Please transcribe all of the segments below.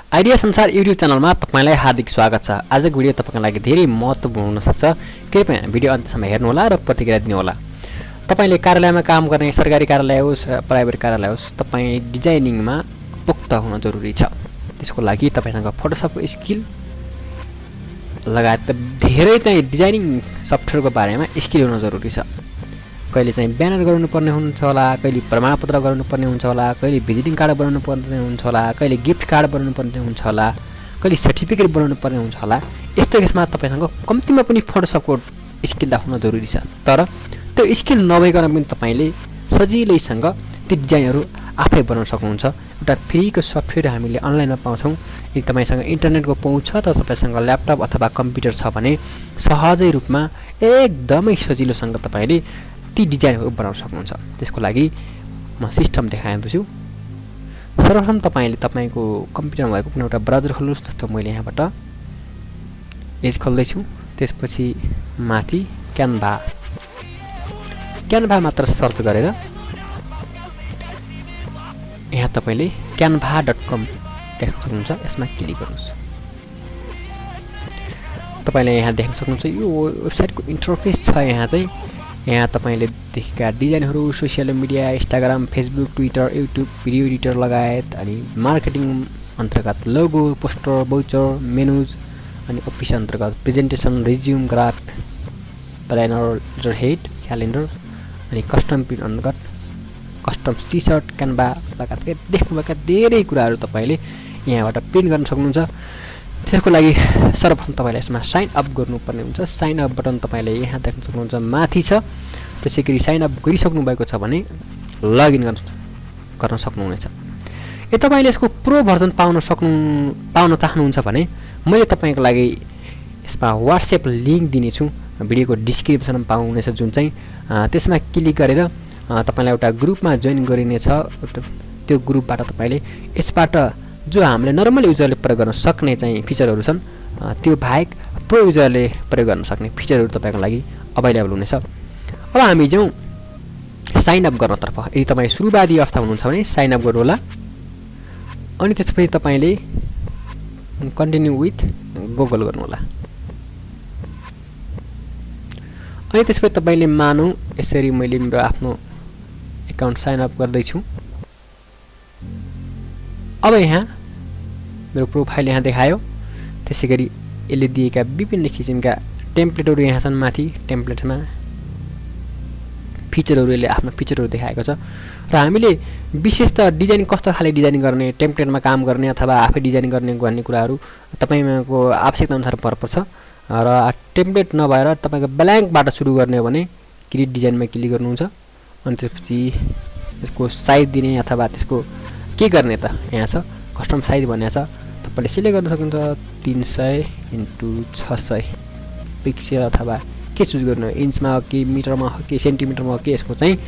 Idea संसार YouTube च्यानलमा तपाईलाई हार्दिक स्वागत छ। आजको भिडियो तपाईको लागि धेरै महत्त्वपूर्ण हुन सक्छ। कृपया भिडियो अन्त्यसम्म हेर्नु होला र प्रतिक्रिया दिनु होला। तपाईले कार्यालयमा काम गर्ने सरकारी कार्यालय होस् प्राइभेट कार्यालय होस्, तपाई डिजाइनिङमा पुख्ता हुन जरुरी छ। त्यसको लागि तपाईसँग फोटोशपको स्किल लगायत धेरै चाहिँ डिजाइनिङ सफ्टवेयरको बारेमा स्किल हुन जरुरी छ। कहिले चाहिँ ब्यानर गर्नुपर्ने हुन्छ होला, कहिले प्रमाणपत्र गर्नुपर्ने हुन्छ होला, कहिले भिजिटिङ कार्ड बनाउनु पर्ने हुन्छ होला, कहिले गिफ्ट कार्ड बनाउनु पर्ने हुन्छ होला, कहिले सर्टिफिकेट बनाउनु पर्ने हुन्छ होला। यस्तो केसमा तपाईसँग कम्तीमा पनि फोटोशपको स्किल हुन जरुरी छ। तर त्यो स्किल नभइकन पनि तपाईले सजिलैसँग ती डिजाइनहरु आफै बनाउन सक्नुहुन्छ। एउटा फ्रीको सफ्टवेयर हामीले अनलाइनमा पाउँछौं। यदि तपाईसँग इन्टरनेटको पहुँच छ र तपाईसँग ल्यापटप अथवा कम्प्युटर छ भने सहजै रूपमा एकदमै सजिलोसँग तपाईले ती डिजाइनहरु बनाउन सक्नुहुन्छ। त्यसको लागि म सिस्टम देखाउँछु। सर्वप्रथम तपाईले तपाईको कम्प्युटरमा भएको कुनै एउटा ब्राउजर खोल्नुस्। जस्तो मैले यहाँबाट एज खोल्दै छु। त्यसपछि माथि क्यानभा मात्र सर्च गरेर यहाँ तपाईले canva.com देख्न सक्नुहुन्छ। यसमा क्लिक गर्नुस्। तपाईले यहाँ देख्न सक्नुहुन्छ यो वेबसाइटको इन्टरफेस छ। यहाँ तपाईले देखेका डिजाइनहरु social media, Instagram, Facebook, Twitter, YouTube, video editor लगायत अनि मार्केटिङ अन्तर्गत लोगो, पोस्टर, वाउचर, मेनुज अनि अफिस अन्तर्गत presentation, resume, graph, planner, head, calendar अनि कस्टम प्रिन्ट अन्तर्गत कस्टम टी-शर्ट, क्यानभा लगायत देख्नुभएका धेरै कुराहरु तपाईले यहाँबाट प्रिन्ट गर्न सक्नुहुन्छ। त्यसको लागि सर्वप्रथम तपाईले यसमा साइन अप गर्नुपर्ने हुन्छ। साइन अप बटन तपाईले यहाँ देख्न सक्नुहुन्छ, माथि छ। त्यसैगरी साइन अप गरिसक्नु भएको छ भने लगइन गर्न सक्नुहुनेछ। यदि तपाईले यसको प्रो भर्जन पाउन चाहनुहुन्छ भने मैले तपाईको लागि यसमा WhatsApp लिंक दिने छु। भिडियोको डिस्क्रिप्सनमा पाउनुहुनेछ, जुन चाहिँ त्यसमा क्लिक गरेर तपाईलाई एउटा ग्रुपमा जोइन गरिनेछ। त्यो ग्रुपबाट तपाईले यसबाट जो हामीले नर्मल युजरले प्रयोग गर्न सक्ने चाहिँ फिचरहरु छन्, त्यो बाहेक प्रो युजरले प्रयोग गर्न सक्ने फिचरहरु तपाईको लागि अवेलेबल हुनेछ। अब हामी जाउँ साइन अप गर्नतर्फ। यदि तपाई सुरुवाती अवस्था हुनुहुन्छ भने साइन अप गर्नु होला। अनि त्यसपछि तपाईले कन्टिन्यु विथ गुगल गर्नु होला। अनि त्यसपछि तपाईले मानौ यसरी मैले मेरो आफ्नो अकाउन्ट साइन अप गर्दै छु। अब यहाँ मेरो प्रोफाइल यहाँ देखायो। त्यसैगरी यसले दिएका विभिन्न किसिमका टेम्प्लेटहरु यहाँ छन्। माथि टेम्प्लेटमा फिचरहरु, यसले आफ्नो फिचरहरु देखाएको छ। र हामीले विशेष त डिजाइन कस्तो खाले डिजाइन गर्ने, टेम्प्लेटमा काम गर्ने अथवा आफै डिजाइन गर्ने कुराहरु तपाईको आवश्यकता अनुसार पर्छ। र टेम्प्लेट नभएर तपाईको ब्ल्याङ्कबाट सुरु गर्ने हो भने क्रिएट डिजाइनमा क्लिक गर्नुहुन्छ। अनि त्यसपछि यसको साइज दिने अथवा त्यसको के गर्ने त यहाँ छ कस्टम साइज भन्ने छ। तपाईले सिलेक्ट गर्न सक्नुहुन्छ 300x600 पिक्सल अथवा के चुज गर्नु, इन्चमा हो कि मिटरमा हो कि सेन्टिमिटरमा हो कि यसको चाहिँ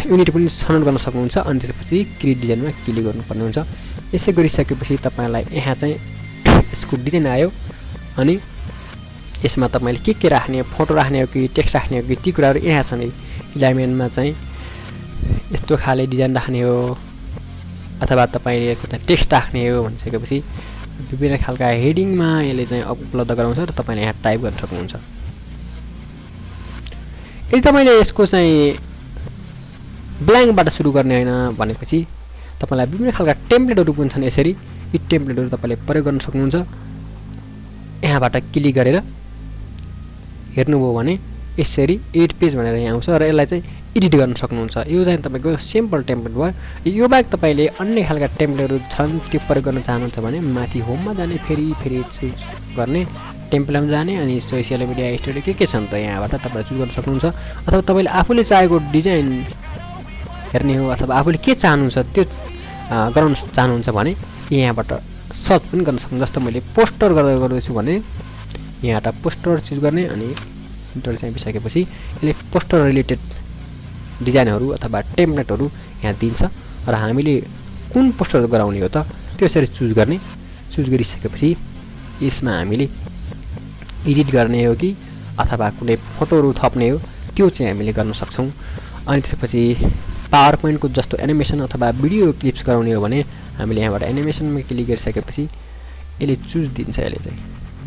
युनिट पनि छनौट गर्न सक्नुहुन्छ। अनि त्यसपछि क्रिएट डिजाइनमा क्लिक गर्नुपर्ने हुन्छ। यसै गरिसकेपछि तपाईलाई यहाँ चाहिँ यसको डिजाइन आयो। अनि यसमा तपाईले के राख्ने, फोटो राख्ने हो कि टेक्स्ट राख्ने हो कि ती कुराहरु यहाँ छन्। इलाइनमेन्टमा चाहिँ यस्तो खाले डिजाइन राख्ने हो अथवा तपाईले टेक्स्ट राख्ने हो भनिसकेपछि विभिन्न खालका हेडिङमा यसले चाहिँ उपलब्ध गराउँछ र तपाईले यहाँ टाइप गर्न सक्नुहुन्छ। यदि तपाईले यसको चाहिँ ब्ल्याङ्कबाट सुरु गर्ने हैन भनेपछि तपाईलाई विभिन्न खालका टेम्प्लेटहरु पनि छन्। यसरी यी टेम्प्लेटहरु तपाईले प्रयोग गर्न सक्नुहुन्छ। यहाँबाट क्लिक गरेर हेर्नुभयो भने यसरी एड पेज भनेर यहाँ आउँछ र यसलाई चाहिँ एडिट गर्न सक्नुहुन्छ। यो चाहिँ तपाईको सिम्पल टेम्प्लेट भयो। यो बाहेक तपाईले अन्य खालका टेम्प्लेटहरु छन्, त्यो प्रयोग गर्न चाहनुहुन्छ भने माथि होममा जाने, फेरि चुज गर्ने, टेम्प्लेटमा जाने अनि सोशल मिडिया स्टोरी के छन् त यहाँबाट तपाईले चुज गर्न सक्नुहुन्छ। अथवा तपाईले आफूले चाहेको डिजाइन हेर्ने हो अथवा आफूले के चाहनुहुन्छ त्यो गराउन चाहनुहुन्छ भने यहाँबाट सर्च पनि गर्न सक्नुहुन्छ। जस्तो मैले पोस्टर गर्दैछु भने यहाँबाट पोस्टर चुज गर्ने अनि इन्टर चाहिँ बिसकेपछि यसले पोस्टर रिलेटेड डिजाइनहरु अथवा टेम्प्लेटहरु यहाँ दिन्छ र हामीले कुन पोस्टर गराउने हो त त्यो यसरी चुज गर्ने। चुज गरिसकेपछि यसमा हामीले एडिट गर्ने हो कि अथवा कुनै फोटोहरु थप्ने हो त्यो चाहिँ हामीले गर्न सक्छौं। अनि त्यसपछि पावर पोइन्टको जस्तो एनिमेसन अथवा भिडियो क्लिप्स गराउने हो भने हामीले यहाँबाट एनिमेसनमा क्लिक गरिसकेपछि यसले चुज दिन्छ। यसले चाहिँ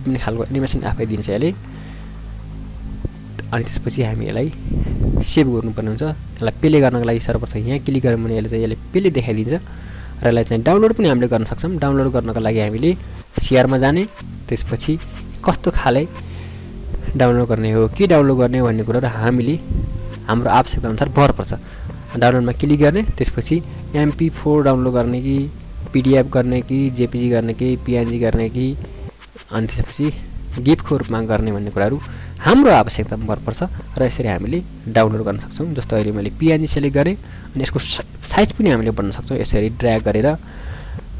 कुनै खालको एनिमेसन आफै दिन्छ यसले। अनि त्यसपछि हामी यसलाई सेभ गर्नुपर्ने हुन्छ। यसलाई प्ले गर्नको लागि सर्वप्रथम यहाँ क्लिक गऱ्यौँ भने यसले प्ले देखाइदिन्छ र यसलाई चाहिँ डाउनलोड पनि हामीले गर्न सक्छौँ। डाउनलोड गर्नको लागि हामीले शेयरमा जाने, त्यसपछि कस्तो खाले डाउनलोड गर्ने हो, के डाउनलोड गर्ने हो भन्ने कुरा र हामीले हाम्रो आवश्यकता अनुसार भर पर्छ। डाउनलोडमा क्लिक गर्ने, त्यसपछि MP4 डाउनलोड गर्ने कि PDF गर्ने कि JPG गर्ने कि PNG गर्ने कि अनि त्यसपछि गिफको रूपमा गर्ने भन्ने कुराहरू हाम्रो आवश्यकतामा भर पर्छ र यसरी हामीले डाउनलोड गर्न सक्छौँ। जस्तो अहिले मैले PNG सेलेक्ट गरेँ अनि यसको साइज पनि हामीले बढ्न सक्छौँ यसरी ड्र्याग गरेर।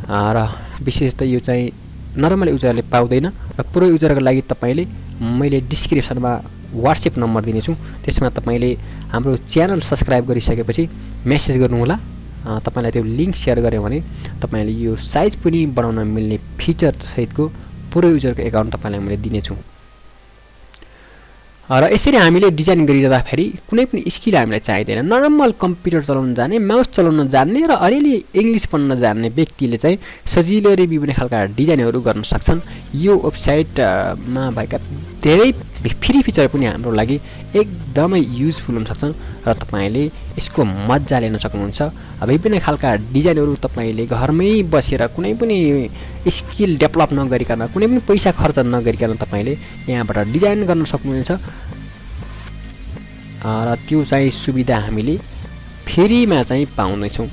र विशेष त यो चाहिँ नर्मल युजरले पाउँदैन र पुरो युजरको लागि तपाईले मैले डिस्क्रिप्सनमा WhatsApp नम्बर दिनेछु। त्यसमा तपाईले हाम्रो च्यानल सब्स्क्राइब गरिसकेपछि मेसेज गर्नुहोला। तपाईलाई त्यो लिंक शेयर गरे भने तपाईले यो साइज पनि बढाउन मिल्ने फिचर सहितको पुरो युजरको एकाउन्ट तपाईलाई मैले दिनेछु। र यसरी हामीले डिजाइन गरिरहँदाखेरि कुनै पनि स्किल हामीलाई चाहिदैन। नर्मल कम्प्युटर चलाउन जाने, माउस चलाउन जान्ने र अलिअलि इंग्लिश पढ्न जान्ने व्यक्तिले चाहिँ सजिलैले विभिन्न खालका डिजाइनहरू गर्न सक्छन्। यो वेबसाइटमा भएका धेरै फ्री फिचर पनि हाम्रो लागि एकदमै युजफुल हुन सक्छन् र तपाईले यसको मज्जा लिन सक्नुहुन्छ। विभिन्न खालका डिजाइनहरू तपाईले घरमै बसेर कुनै पनि स्किल डेभलप नगरिकन, कुनै पनि पैसा खर्च नगरिकन तपाईले यहाँबाट डिजाइन गर्न सक्नुहुन्छ र त्यो चाहिँ सुविधा हामीले फ्रीमा चाहिँ पाउनेछौँ।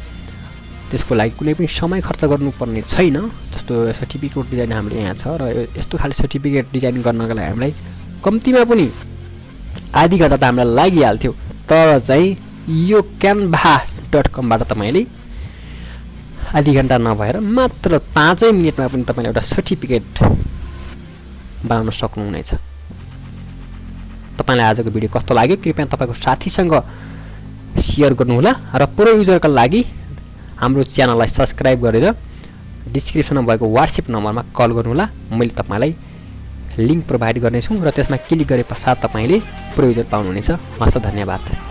त्यसको लागि कुनै पनि समय खर्च गर्नुपर्ने छैन। जस्तो सर्टिफिकेट डिजाइन हाम्रो यहाँ छ र यस्तो खाले सर्टिफिकेट डिजाइन गर्नका लागि हामीलाई कम्तीमा पनि आधी घण्टा त हामीलाई लागिहाल्थ्यो। तर चाहिँ यो canva.com बाट तपाईले आधी घण्टा नभएर मात्र 5 मिनेटमा पनि तपाईले एउटा सर्टिफिकेट बनाउन सक्नुहुनेछ। तपाईलाई आजको भिडियो कस्तो लाग्यो कृपया तपाईको साथीसँग शेयर गर्नुहोला र पुरो युजरका लागि हाम्रो च्यानललाई सब्स्क्राइब गरेर डिस्क्रिप्सनमा भएको WhatsApp नम्बरमा कल गर्नुहोला। मैले तपाईलाई लिंक प्रोभाइड गर्नेछु र त्यसमा क्लिक गरे पश्चात तपाईले पुरो युजर पाउनुहुनेछ। हस्त धन्यवाद।